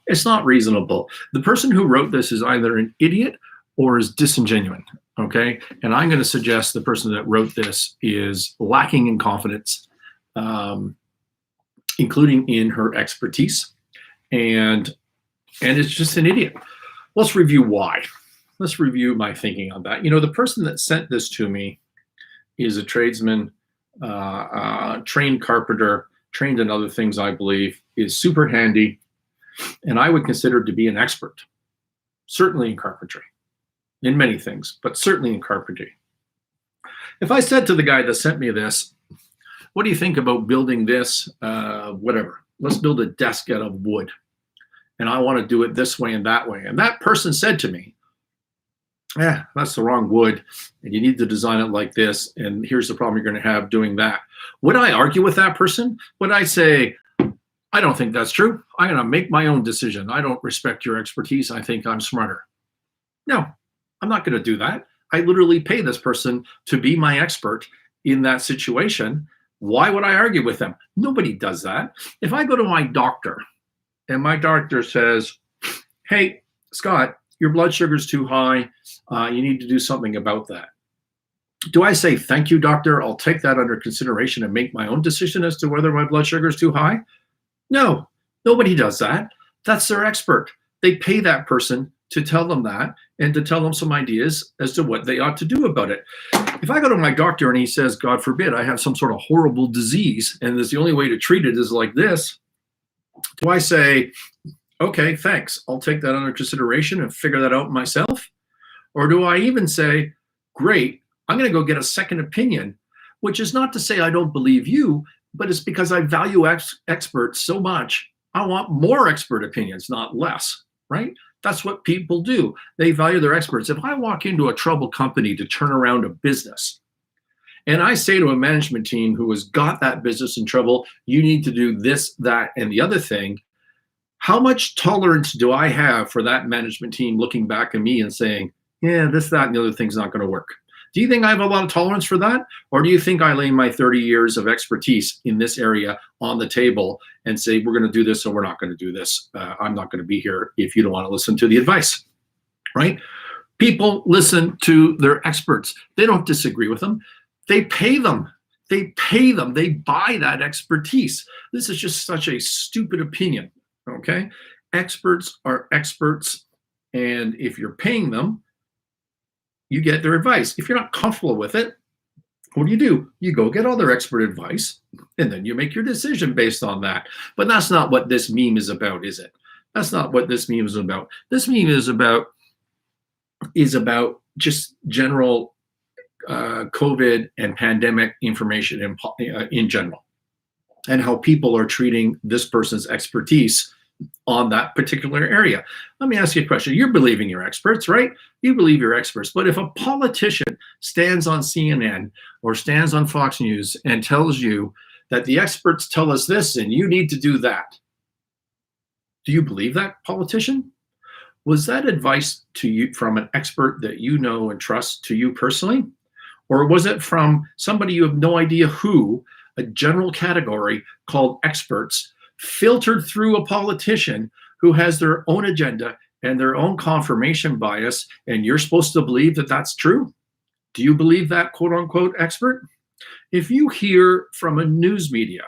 it's not reasonable. The person who wrote this is either an idiot or is disingenuous, okay? And I'm going to suggest the person that wrote this is lacking in confidence, including in her expertise, and it's just an idiot. Let's review why. Let's review my thinking on that. The person that sent this to me is a tradesman, trained carpenter, trained in other things, I believe, is super handy, and I would consider to be an expert, certainly in carpentry, in many things, but certainly in carpentry. If I said to the guy that sent me this, what do you think about building this, whatever, let's build a desk out of wood, and I want to do it this way and that way. And that person said to me, that's the wrong wood, and you need to design it like this, and here's the problem you're going to have doing that. Would I argue with that person? Would I say, I don't think that's true. I'm going to make my own decision. I don't respect your expertise. I think I'm smarter. No, I'm not going to do that. I literally pay this person to be my expert in that situation. Why would I argue with them? Nobody does that. If I go to my doctor and my doctor says, hey, Scott, your blood sugar's too high. You need to do something about that. Do I say, thank you, doctor, I'll take that under consideration and make my own decision as to whether my blood sugar is too high? No, nobody does that. That's their expert. They pay that person to tell them that and to tell them some ideas as to what they ought to do about it. If I go to my doctor and he says, God forbid, I have some sort of horrible disease and the only way to treat it is like this, do I say, okay, thanks, I'll take that under consideration and figure that out myself? Or do I even say, great, I'm going to go get a second opinion, which is not to say I don't believe you, but it's because I value experts so much. I want more expert opinions, not less, right? That's what people do. They value their experts. If I walk into a troubled company to turn around a business, and I say to a management team who has got that business in trouble, you need to do this, that, and the other thing, how much tolerance do I have for that management team looking back at me and saying, yeah, this, that, and the other thing's not going to work? Do you think I have a lot of tolerance for that? Or do you think I lay my 30 years of expertise in this area on the table and say, we're going to do this or we're not going to do this? I'm not going to be here if you don't want to listen to the advice, right? People listen to their experts. They don't disagree with them. They pay them. They pay them. They buy that expertise. This is just such a stupid opinion, okay? Experts are experts, and if you're paying them, you get their advice. If you're not comfortable with it, what do? You go get other expert advice, and then you make your decision based on that. But that's not what this meme is about, is it? That's not what this meme is about. This meme is about just general COVID and pandemic information in general, and how people are treating this person's expertise on that particular area. Let me ask you a question. You're believing your experts, right? You believe your experts. But if a politician stands on CNN or stands on Fox News and tells you that the experts tell us this and you need to do that, do you believe that politician? Was that advice to you from an expert that you know and trust to you personally? Or was it from somebody you have no idea who, a general category called experts, filtered through a politician who has their own agenda and their own confirmation bias, and you're supposed to believe that that's true? Do you believe that quote unquote expert? If you hear from a news media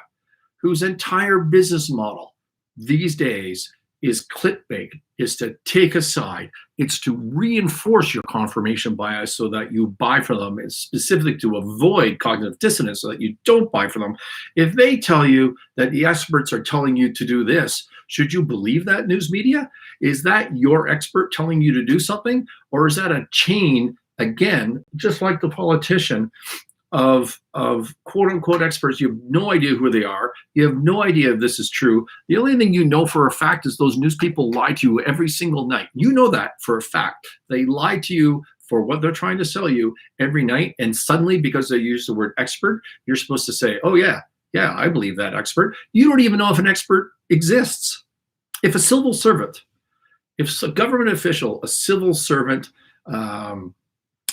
whose entire business model these days is clickbait, is to take a side, it's to reinforce your confirmation bias so that you buy from them, and specifically to avoid cognitive dissonance so that you don't buy from them. If they tell you that the experts are telling you to do this, should you believe that news media? Is that your expert telling you to do something? Or is that a chain, again, just like the politician, of quote unquote experts? You have no idea who they are. You have no idea if this is true. The only thing you know for a fact is those news people lie to you every single night. You know that for a fact. They lie to you for what they're trying to sell you every night. And suddenly, because they use the word expert, you're supposed to say, oh yeah, I believe that expert. You don't even know if an expert exists. If a civil servant, if a government official, a civil servant,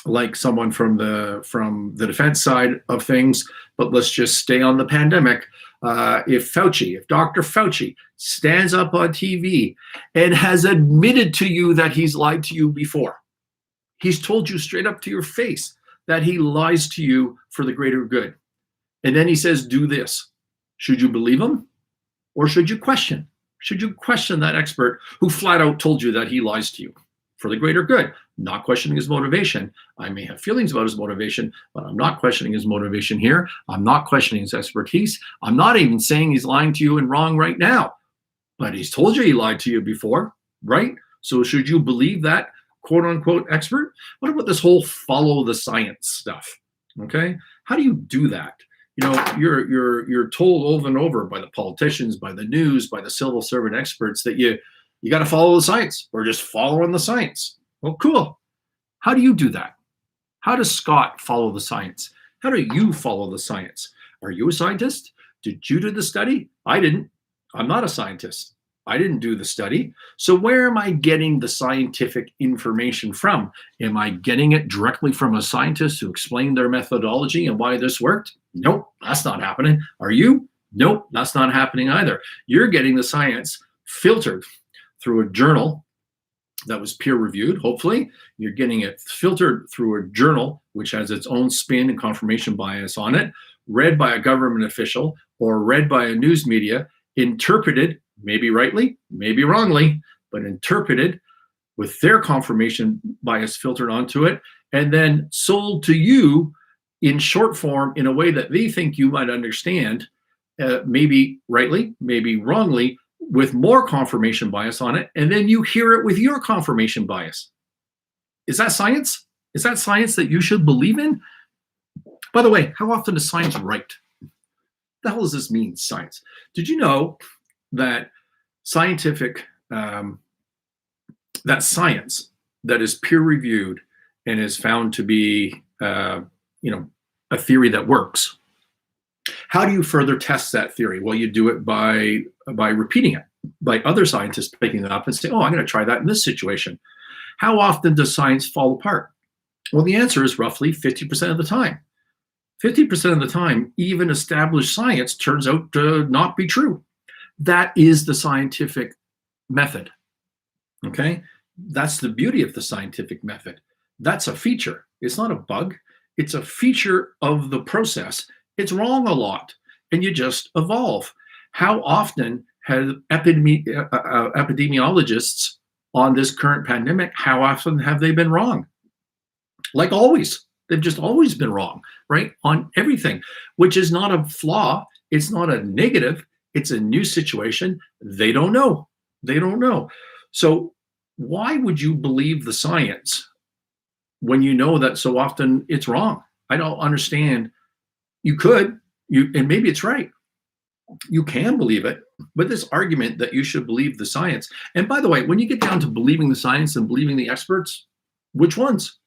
like someone from the defense side of things, but let's just stay on the pandemic. If Dr. Fauci stands up on TV and has admitted to you that he's lied to you before, he's told you straight up to your face that he lies to you for the greater good, and then he says, do this. Should you believe him, or should you question? Should you question that expert who flat out told you that he lies to you? for the greater good. Not questioning his motivation. I may have feelings about his motivation, but I'm not questioning his motivation here. I'm not questioning his expertise. I'm not even saying he's lying to you and wrong right now, but he's told you he lied to you before, right? So should you believe that quote unquote expert? What about this whole follow the science stuff? Okay, how do you do that? You know, you're told over and over by the politicians, by the news, by the civil servant experts that you got to follow the science or just follow on the science. Well, cool. How do you do that? How does Scott follow the science? How do you follow the science? Are you a scientist? Did you do the study? I didn't. I'm not a scientist. I didn't do the study. So where am I getting the scientific information from? Am I getting it directly from a scientist who explained their methodology and why this worked? Nope, that's not happening. Are you? Nope, that's not happening either. You're getting the science filtered through a journal that was peer reviewed, hopefully. You're getting it filtered through a journal which has its own spin and confirmation bias on it, read by a government official or read by a news media, interpreted, maybe rightly, maybe wrongly, but interpreted with their confirmation bias filtered onto it, and then sold to you in short form in a way that they think you might understand, maybe rightly, maybe wrongly, with more confirmation bias on it, and then you hear it with your confirmation bias. Is that science? Is that science that you should believe in? By the way, how often is science right? What the hell does this mean, science? Did you know that scientific, that science that is peer-reviewed and is found to be, a theory that works? How do you further test that theory? Well, you do it by repeating it, by other scientists picking it up and saying, oh, I'm going to try that in this situation. How often does science fall apart? Well, the answer is roughly 50% of the time. 50% of the time, even established science turns out to not be true. That is the scientific method, okay? That's the beauty of the scientific method. That's a feature. It's not a bug. It's a feature of the process. It's wrong a lot, and you just evolve. How often have epidemiologists on this current pandemic, how often have they been wrong? Like always. They've just always been wrong, right? On everything, which is not a flaw. It's not a negative. It's a new situation. They don't know. They don't know. So why would you believe the science when you know that so often it's wrong? I don't understand. You could, and maybe it's right. You can believe it, but this argument that you should believe the science. And by the way, when you get down to believing the science and believing the experts, which ones?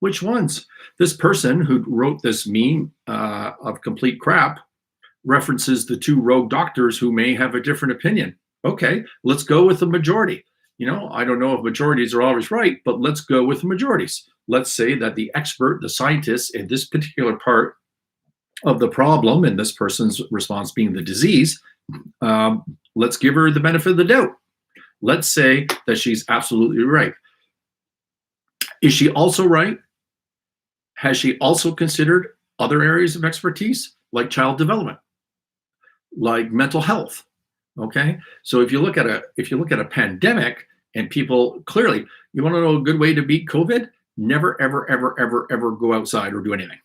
Which ones? This person who wrote this meme of complete crap references the two rogue doctors who may have a different opinion. Okay, let's go with the majority. You know, I don't know if majorities are always right, but let's go with the majorities. Let's say that the expert, the scientist in this particular part of the problem, and this person's response being the disease, let's give her the benefit of the doubt. Let's say that she's absolutely right. Is she also right? Has she also considered other areas of expertise like child development, like mental health? Okay, so if you look at a pandemic and people clearly, you want to know a good way to beat COVID? Never, ever, ever, ever, ever go outside or do anything,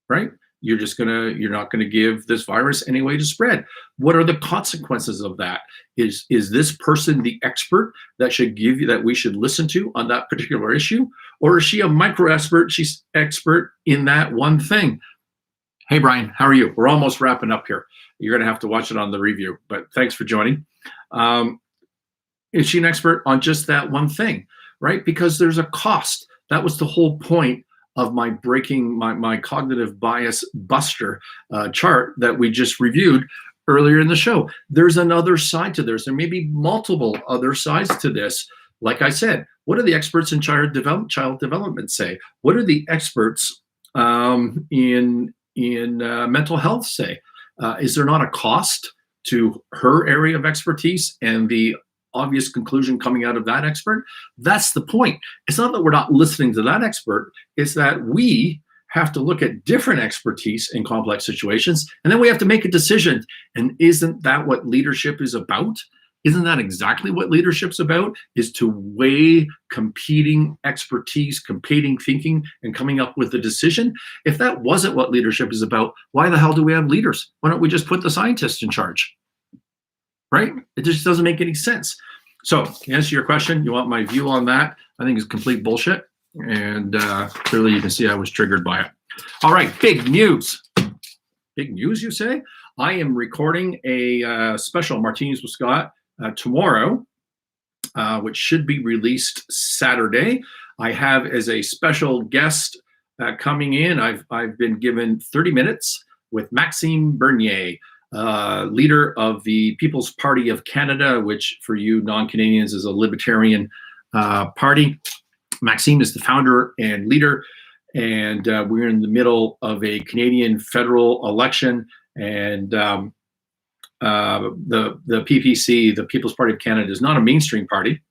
right? You're not gonna give this virus any way to spread. What are the consequences of that? Is this person the expert that we should listen to on that particular issue? Or is she a micro expert? She's expert in that one thing. Hey, Brian, how are you? We're almost wrapping up here. You're gonna have to watch it on the review, but thanks for joining. Is she an expert on just that one thing, right? Because there's a cost. That was the whole point of my breaking my cognitive bias buster chart that we just reviewed earlier in the show. There's another side to this. There may be multiple other sides to this. Like I said, what do the experts in child development say? What do the experts in mental health say? Is there not a cost to her area of expertise and the obvious conclusion coming out of that expert? That's the point. It's not that we're not listening to that expert. It's that we have to look at different expertise in complex situations, and then we have to make a decision. And isn't that what leadership is about? Isn't that exactly what leadership's about? Is to weigh competing expertise, competing thinking, and coming up with a decision? If that wasn't what leadership is about, why the hell do we have leaders? Why don't we just put the scientists in charge? Right? It just doesn't make any sense. So, to answer your question, you want my view on that? I think it's complete bullshit. And clearly you can see I was triggered by it. All right, big news. Big news, you say? I am recording a special Martinis with Scott tomorrow, which should be released Saturday. I have as a special guest coming in, I've been given 30 minutes with Maxime Bernier, leader of the People's Party of Canada, which for you non-Canadians is a libertarian party. Maxime is the founder and leader, and we're in the middle of a Canadian federal election, and the PPC, the People's Party of Canada, is not a mainstream party.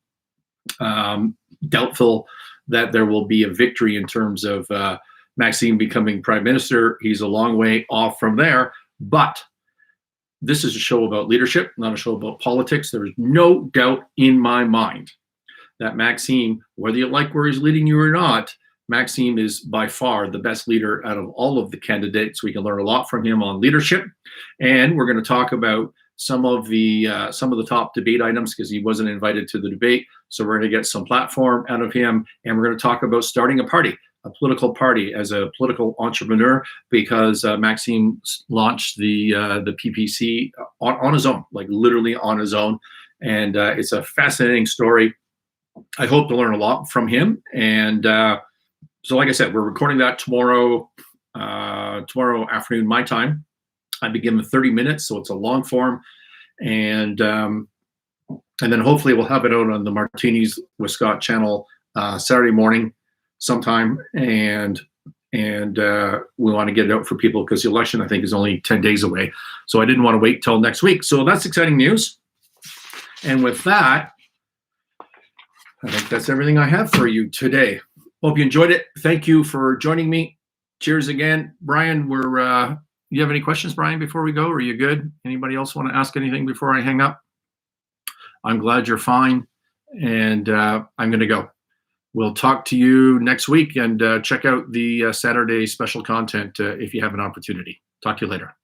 Doubtful that there will be a victory in terms of Maxime becoming prime minister. He's a long way off from there, but this is a show about leadership, not a show about politics. There is no doubt in my mind that Maxime, whether you like where he's leading you or not, Maxime is by far the best leader out of all of the candidates. We can learn a lot from him on leadership, and we're going to talk about some of the top debate items because he wasn't invited to the debate. So we're going to get some platform out of him, and we're going to talk about starting a party, a political party, as a political entrepreneur, because Maxime launched the PPC on his own, like literally on his own, and it's a fascinating story. I hope to learn a lot from him, and so like I said, we're recording that tomorrow afternoon, my time. I begin with 30 minutes, so it's a long form, and then hopefully we'll have it out on the Martinis with Scott channel Saturday morning sometime, and we want to get it out for people because the election, I think, is only 10 days away. So I didn't want to wait till next week. So that's exciting news. And with that, I think that's everything I have for you today. Hope you enjoyed it. Thank you for joining me. Cheers again. Brian, you have any questions, Brian, before we go? Are you good? Anybody else want to ask anything before I hang up? I'm glad you're fine, and I'm going to go. We'll talk to you next week, and check out the Saturday special content if you have an opportunity. Talk to you later.